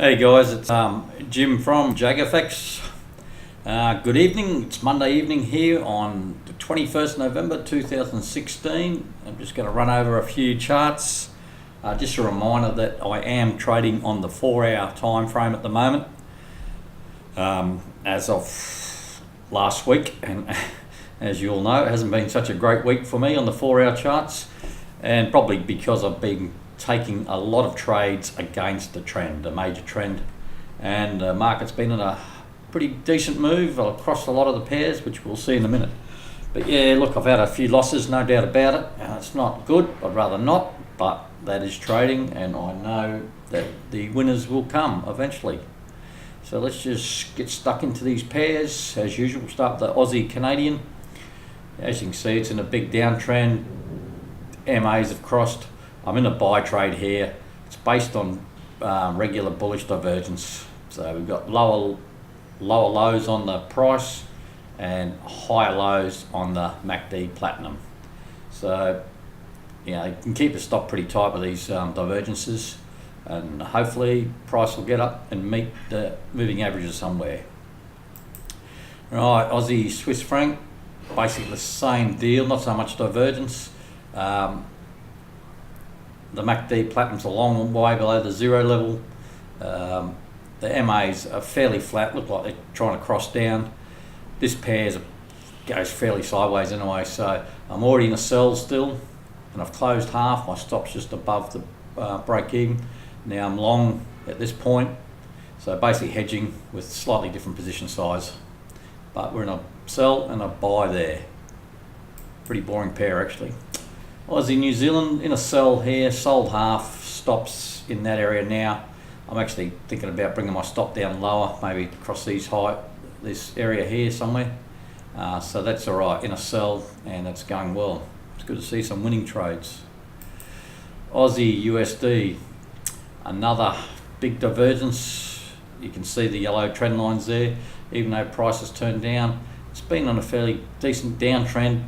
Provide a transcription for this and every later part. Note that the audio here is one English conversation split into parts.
Hey guys, it's Jim from JAGfx. Good evening. It's Monday evening here on the 21st November 2016. I'm just going to run over a few charts. Just a reminder that I am trading on the 4-hour time frame at the moment, as of last week, and as you all know, it hasn't been such a great week for me on the 4-hour charts, and probably because I've been taking a lot of trades against the trend, a major trend, and the market's been in a pretty decent move across a lot of the pairs, which we'll see in a minute. But yeah, look, I've had a few losses, no doubt about it. It's not good, I'd rather not, but that is trading, and I know that the winners will come eventually. So let's just get stuck into these pairs. As usual, we'll start with the Aussie Canadian. As you can see, it's in a big downtrend. MAs have crossed. I'm in a buy trade here. It's based on regular bullish divergence. So we've got lower lows on the price and higher lows on the MACD Platinum. So you can keep the stock pretty tight with these divergences, and hopefully price will get up and meet the moving averages somewhere. Right, Aussie Swiss franc, basically the same deal, not so much divergence. The MACD Platinum's a long way below the zero level. The MAs are fairly flat, look like they're trying to cross down. This pair goes fairly sideways anyway, so I'm already in a sell still, and I've closed half. My stop's just above the break even. Now I'm long at this point, so basically hedging with slightly different position size. But we're in a sell and a buy there. Pretty boring pair actually. Aussie New Zealand in a sell here, sold half, stops in that area now. I'm actually thinking about bringing my stop down lower, maybe across this area here somewhere. So that's all right, in a sell, and it's going well. It's good to see some winning trades. Aussie USD, another big divergence. You can see the yellow trend lines there, even though price has turned down. It's been on a fairly decent downtrend.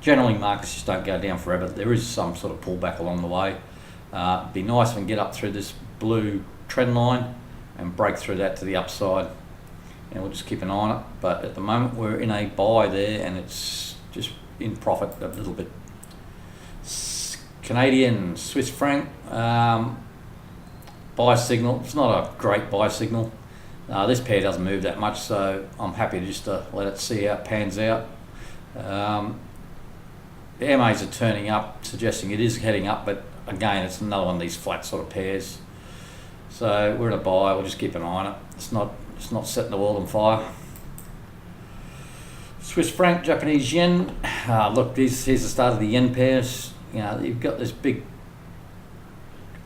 Generally, markets just don't go down forever. There is some sort of pullback along the way. It'd be nice if we can get up through this blue trend line and break through that to the upside, and we'll just keep an eye on it. But at the moment, we're in a buy there, and it's just in profit a little bit. Canadian Swiss franc, buy signal. It's not a great buy signal. This pair doesn't move that much, so I'm happy to just let it see how it pans out. The MAs are turning up, suggesting it is heading up, but again, it's another one of these flat sort of pairs. So we're in a buy. We'll just keep an eye on it. It's not setting the world on fire. Swiss franc, Japanese yen. Look, here's the start of the yen pairs. You've got this big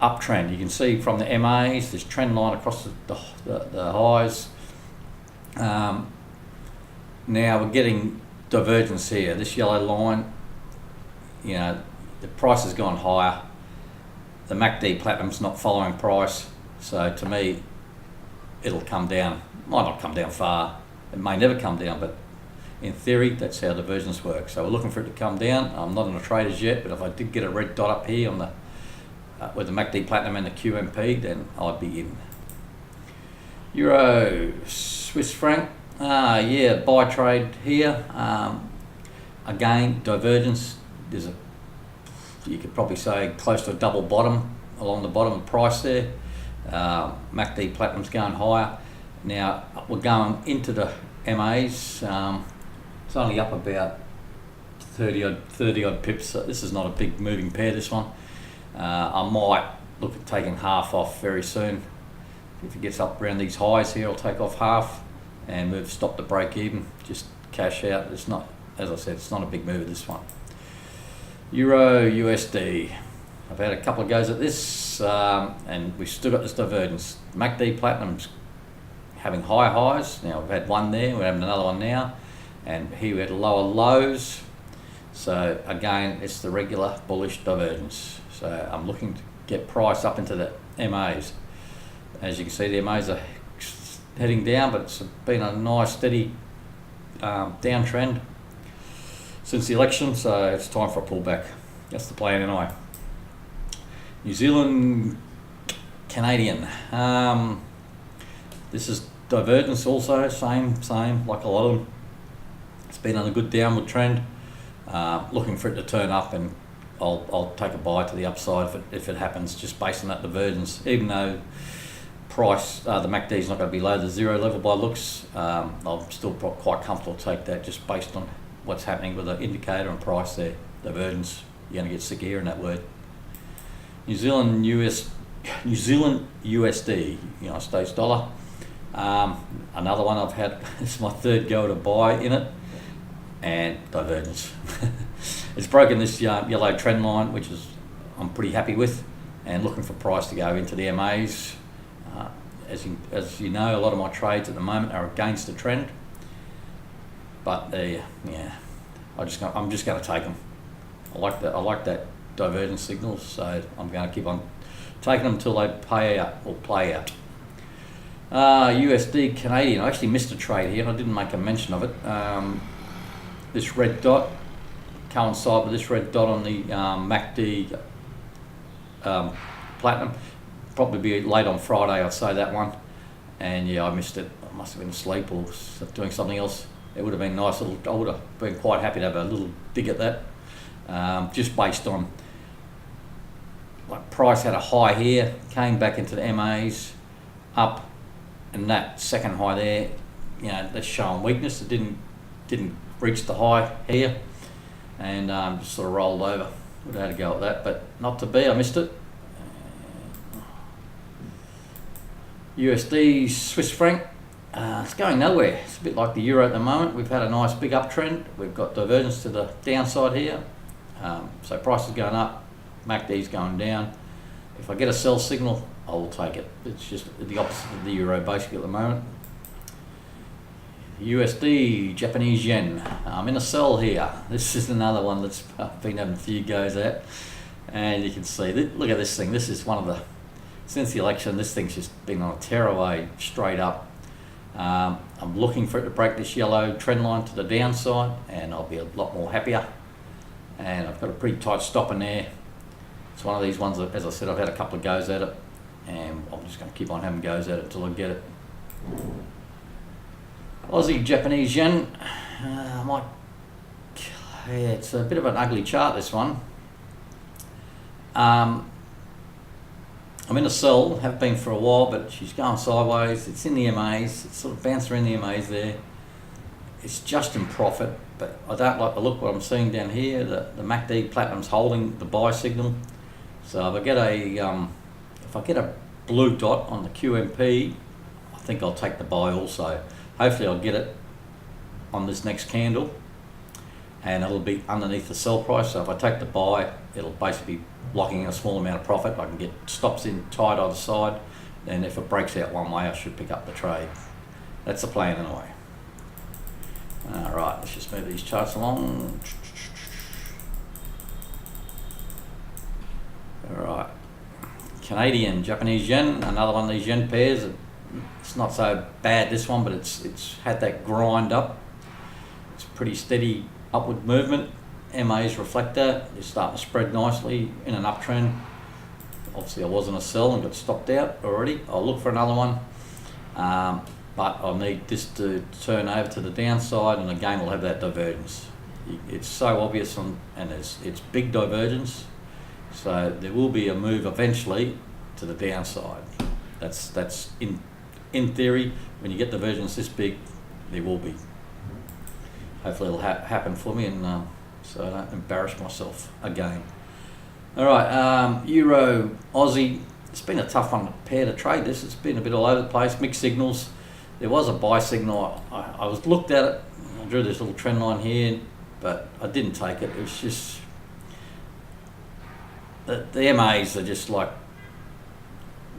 uptrend. You can see from the MAs, this trend line across the highs. Now we're getting divergence here. This yellow line. The price has gone higher. The MACD Platinum's not following price, so to me, it'll come down. Might not come down far. It may never come down, but in theory, that's how divergence works. So we're looking for it to come down. I'm not in the traders yet, but if I did get a red dot up here on the with the MACD Platinum and the QMP, then I'd be in. Euro Swiss franc. Buy trade here. Again, divergence. You could probably say close to a double bottom along the bottom of the price there. MACD Platinum's going higher. Now we're going into the MAs. It's only up about 30 odd pips. So this is not a big moving pair, this one. I might look at taking half off very soon. If it gets up around these highs here, I'll take off half and stop the break even, just cash out. It's not, as I said, it's not a big move, this one. Euro USD. I've had a couple of goes at this, and we've still got this divergence. MACD Platinum's having high highs. Now we've had one there, we're having another one now, and here we had lower lows. So again, it's the regular bullish divergence. So I'm looking to get price up into the MAs. As you can see, the MAs are heading down, but it's been a nice steady downtrend since the election, so it's time for a pullback. That's the plan anyway. New Zealand Canadian. This is divergence also, same like a lot of them. It's been on a good downward trend. Looking for it to turn up, and I'll take a buy to the upside if it happens, just based on that divergence. Even though price, the MACD is not going to be below the zero level by looks, I'm still quite comfortable to take that just based on what's happening with the indicator and price there. Divergence, you're going to get sick of hearing that word. New Zealand USD, United States dollar. Another one I've had, it's my third go to buy in it, and divergence. It's broken this yellow trend line, which is I'm pretty happy with, and looking for price to go into the MAs. As you know, a lot of my trades at the moment are against the trend, but I'm just going to take them. I like that divergence signal, so I'm going to keep on taking them until they pay out or play out. USD Canadian. I actually missed a trade here, and I didn't make a mention of it. This red dot coincide with this red dot on the MACD platinum. Probably be late on Friday, I'd say, that one. And yeah, I missed it. I must have been asleep or doing something else. It would have been nice. I would have been quite happy to have a little dig at that. Just based on, like, price had a high here, came back into the MAs, up, and that second high there, that's showing weakness. It didn't reach the high here, and just sort of rolled over. Would have had a go at that, but not to be. I missed it. USD Swiss franc, it's going nowhere. It's a bit like the euro at the moment. We've had a nice big uptrend. We've got divergence to the downside here. So price is going up, MACD's going down. If I get a sell signal, I will take it. It's just the opposite of the euro basically at the moment. USD Japanese yen. I'm in a sell here. This is another one that's been having a few goes at, and you can see, look at this thing. This is one of the, since the election, this thing's just been on a tearaway straight up. I'm looking for it to break this yellow trend line to the downside, and I'll be a lot more happier. And I've got a pretty tight stop in there. It's one of these ones that, as I said, I've had a couple of goes at it, and I'm just going to keep on having goes at it until I get it. Aussie Japanese yen. It's a bit of an ugly chart, this one. I'm in a sell, have been for a while, but she's going sideways. It's in the MAs. It's sort of bounced around the MAs there. It's just in profit, but I don't like the look what I'm seeing down here. The MACD platinum's holding the buy signal. So if I get a blue dot on the QMP, I think I'll take the buy also. Hopefully I'll get it on this next candle, and it'll be underneath the sell price. So if I take the buy, it'll basically be locking in a small amount of profit. I can get stops in tight either side, and if it breaks out one way, I should pick up the trade. That's the plan anyway. Alright, let's just move these charts along. Alright, Canadian, Japanese yen, another one of these yen pairs. It's not so bad, this one, but it's had that grind up. It's pretty steady upward movement. MAs reflect that. They're starting to spread nicely in an uptrend. Obviously I wasn't a sell and got stopped out already. I'll look for another one. But I'll need this to turn over to the downside, and again we'll have that divergence. It's so obvious, and it's big divergence. So there will be a move eventually to the downside. That's in theory. When you get divergence this big, there will be. Hopefully it'll happen for me, and so I don't embarrass myself again. All right, Euro, Aussie. It's been a tough one pair to trade this. It's been a bit all over the place, mixed signals. There was a buy signal. I was looked at it. I drew this little trend line here, but I didn't take it. It was just the MAs are just like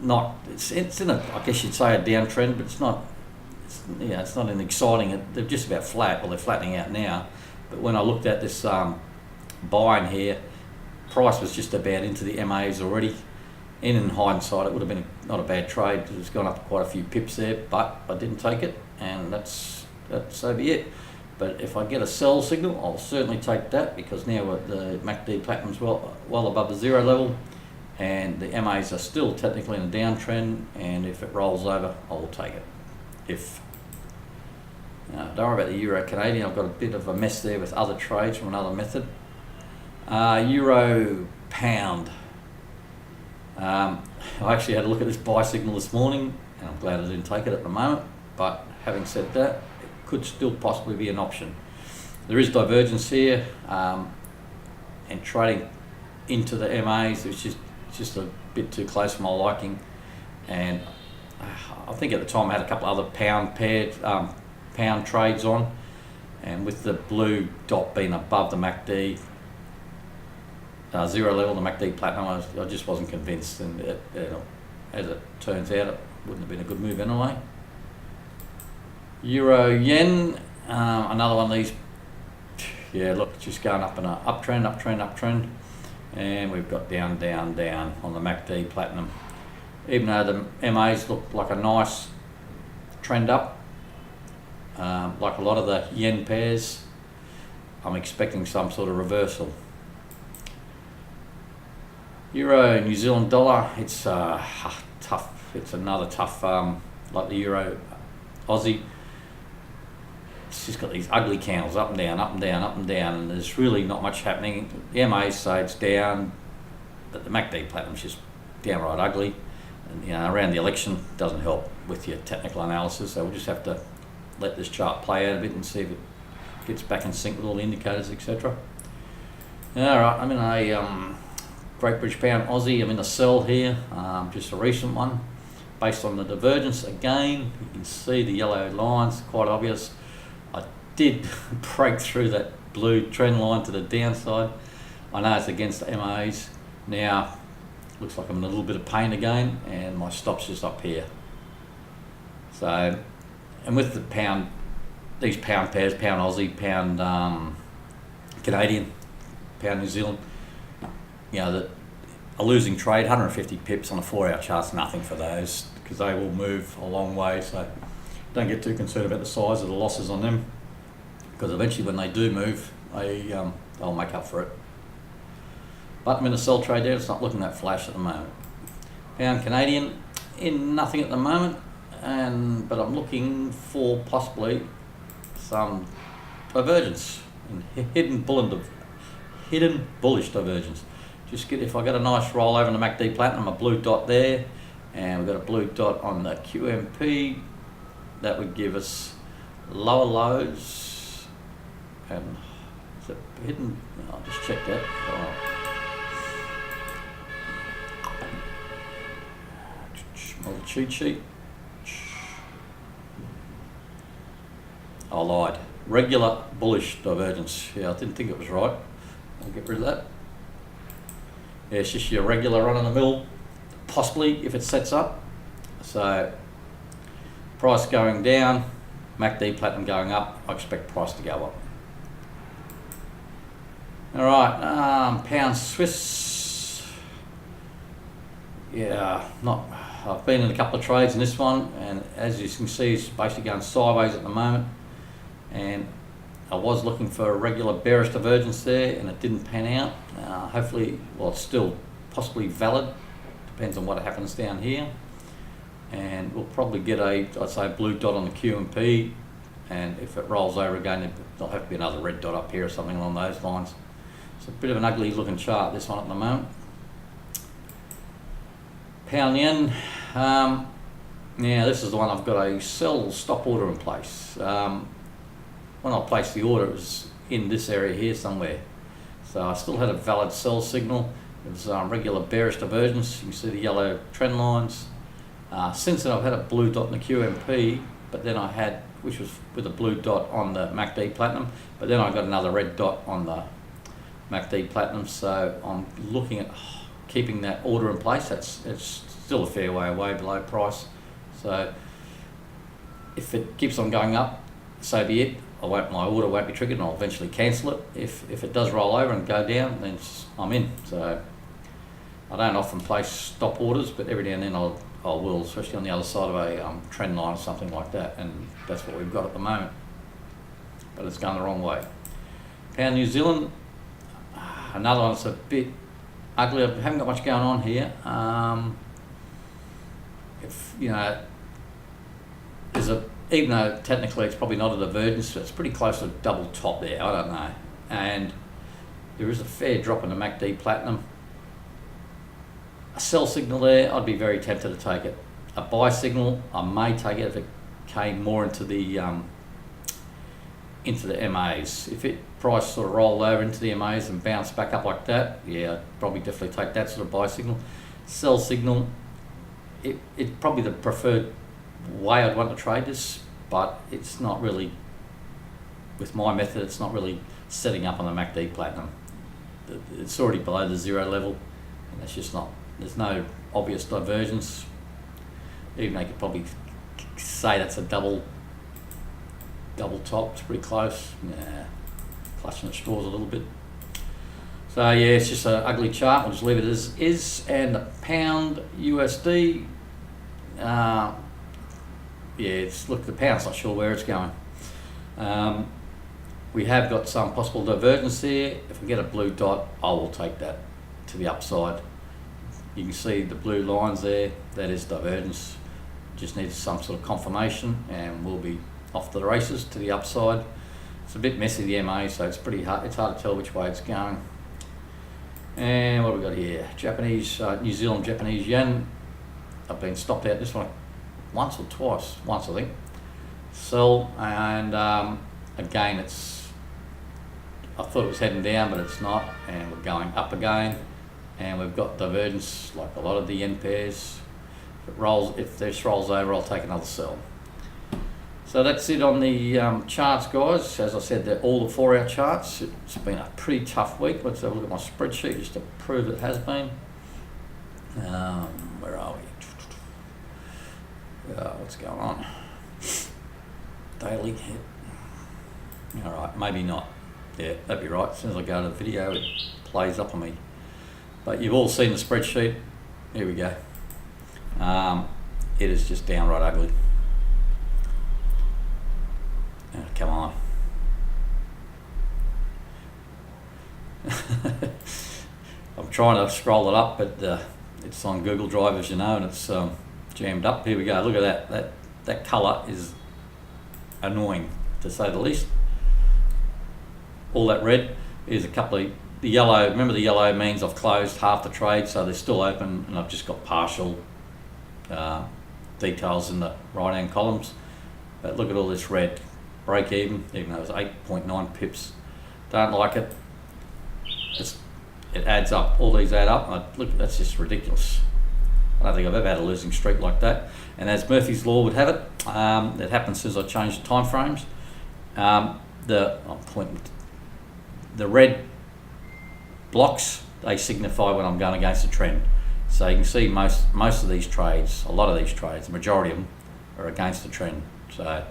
not. It's in a, I guess you'd say, a downtrend, but it's not. It's not an exciting. They're just about flat. Well, they're flattening out now. But when I looked at this buy in here, price was just about into the MAs already. In hindsight, it would have been not a bad trade because it's gone up quite a few pips there, but I didn't take it, and that's so be it. But if I get a sell signal, I'll certainly take that, because now the MACD platinum's well above the zero level, and the MAs are still technically in a downtrend, and if it rolls over, I will take it. Don't worry about the Euro Canadian. I've got a bit of a mess there with other trades from another method. Euro Pound. I actually had a look at this buy signal this morning, and I'm glad I didn't take it at the moment, but having said that, it could still possibly be an option. There is divergence here, and trading into the MAs, it's just a bit too close for my liking, and I think at the time I had a couple other pound trades on, and with the blue dot being above the MACD zero level, the MACD platinum, I just wasn't convinced, and as it turns out, it wouldn't have been a good move anyway. Euro Yen, another one of these. Yeah, look, just going up in an uptrend, and we've got down on the MACD platinum. Even though the MAs look like a nice trend up, like a lot of the yen pairs, I'm expecting some sort of reversal. Euro New Zealand dollar, it's tough. It's another tough, like the Euro Aussie. It's just got these ugly candles up and down, and there's really not much happening. The MA say it's down, but the MACD platinum's just downright ugly. And around the election doesn't help with your technical analysis, so we'll just have to let this chart play out a bit and see if it gets back in sync with all the indicators, etc. Alright, I'm in a Great British Pound Aussie. I'm in a sell here, just a recent one, based on the divergence. Again, you can see the yellow lines, quite obvious. I did break through that blue trend line to the downside. I know it's against the MAs. Now, looks like I'm in a little bit of pain again, and my stop's just up here. So, and with the pound, these pound pairs, pound Aussie, pound Canadian, pound New Zealand, that a losing trade, 150 pips on a 4-hour chart's nothing for those, because they will move a long way. So don't get too concerned about the size of the losses on them, because eventually when they do move, they'll make up for it. But I'm in a sell trade there. It's not looking that flash at the moment. Pound Canadian, in nothing at the moment, but I'm looking for possibly some divergence, hidden bullish divergence. If I get a nice roll over on the MACD platinum, a blue dot there, and we've got a blue dot on the QMP, that would give us lower lows, and is it hidden? I'll just check that. Another cheat sheet. I lied. Regular bullish divergence. Yeah, I didn't think it was right. I'll get rid of that. Yeah, it's just your regular run in the middle, possibly if it sets up. So price going down, MACD platinum going up, I expect price to go up. Alright, pound Swiss. Yeah, I've been in a couple of trades in this one, and as you can see, it's basically going sideways at the moment. And I was looking for a regular bearish divergence there, and it didn't pan out. Hopefully, it's still possibly valid. Depends on what happens down here. And we'll probably get I'd say, blue dot on the QMP. And if it rolls over again, there'll have to be another red dot up here or something along those lines. It's a bit of an ugly looking chart, this one at the moment. Pound yen. Now this is the one I've got a sell stop order in place. When I placed the order, it was in this area here somewhere. So I still had a valid sell signal. It was regular bearish divergence. You can see the yellow trend lines. Since then I've had a blue dot in the QMP, but then I had, which was with a blue dot on the MACD platinum, but then I got another red dot on the MACD platinum. So I'm looking at keeping that order in place. It's still a fair way away below price. So if it keeps on going up, so be it. My order won't be triggered, and I'll eventually cancel it. If it does roll over and go down, then I'm in. So I don't often place stop orders, but every now and then I will, especially on the other side of a trend line or something like that, and that's what we've got at the moment. But it's going the wrong way. Pound New Zealand, another one that's a bit ugly. I haven't got much going on here. If you know, even though technically it's probably not a divergence, it's pretty close to a double top there. I don't know, and there is a fair drop in the MACD platinum. A sell signal there, I'd be very tempted to take it. A buy signal, I may take it if it came more into the MAs. If it price sort of rolled over into the MAs and bounced back up like that, yeah, I'd probably definitely take that sort of buy signal. Sell signal, it's probably the preferred way I'd want to trade this, but it's not really, with my method, it's not really setting up on the MACD platinum. It's already below the 0 level, and that's just not, there's no obvious divergence. Even they could probably say that's a double top. It's pretty close. Nah, clutching at straws a little bit. So yeah, it's just an ugly chart. We'll just leave it as is. And the pound USD, yeah, look, the pound's not sure where it's going. We have got some possible divergence here. If we get a blue dot, I will take that to the upside. You can see the blue lines there, that is divergence. Just needs some sort of confirmation and we'll be off to the races to the upside. It's a bit messy, the MA, so it's pretty hard, it's hard to tell which way it's going. And what have we got here? Japanese, New Zealand Japanese yen. I've been stopped out this one once or twice, once I think. Sell, and again I thought it was heading down, but it's not, and we're going up again. And we've got divergence like a lot of the yen pairs. If this rolls over, I'll take another sell. So that's it on the charts, guys. As I said, they're all the 4-hour charts. It's been a pretty tough week. Let's have a look at my spreadsheet just to prove it has been. Where are we? What's going on? Daily hit. All right, maybe not. Yeah, that'd be right. As soon as I go to the video, it plays up on me. But you've all seen the spreadsheet. Here we go. It is just downright ugly. Oh, come on. I'm trying to scroll it up, but it's on Google Drive, as you know, and it's jammed up. Here we go. Look at that. That colour is annoying, to say the least. All that red is a couple of the yellow. Remember, the yellow means I've closed half the trade, so they're still open, and I've just got partial details in the right-hand columns. But look at all this red. Break even though it was 8.9 pips. Don't like it. It adds up. All these add up. Look, that's just ridiculous. I don't think I've ever had a losing streak like that. And as Murphy's Law would have it, that happened since I changed the time frames. The red blocks, they signify when I'm going against the trend. So you can see most of these trades, a lot of these trades, the majority of them are against the trend. So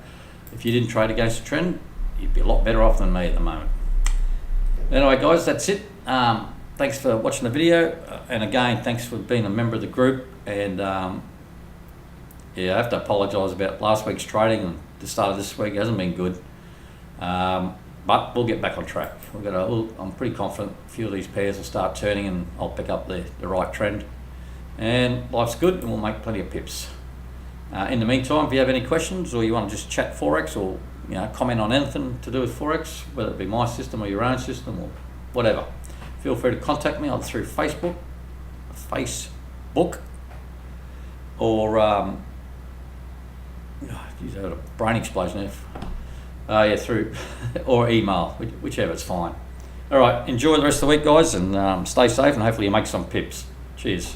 if you didn't trade against the trend, you'd be a lot better off than me at the moment. Anyway, guys, that's it. Thanks for watching the video, and again, thanks for being a member of the group. And yeah, I have to apologise about last week's trading, and the start of this week hasn't been good. But we'll get back on track. I'm pretty confident a few of these pairs will start turning, and I'll pick up the right trend. And life's good, and we'll make plenty of pips. In the meantime, if you have any questions, or you want to just chat Forex, or comment on anything to do with Forex, whether it be my system or your own system or whatever, feel free to contact me either through Facebook, or geez, I had a brain explosion there. Yeah, through or email, whichever, it's fine. All right, enjoy the rest of the week, guys, and stay safe, and hopefully you make some pips. Cheers.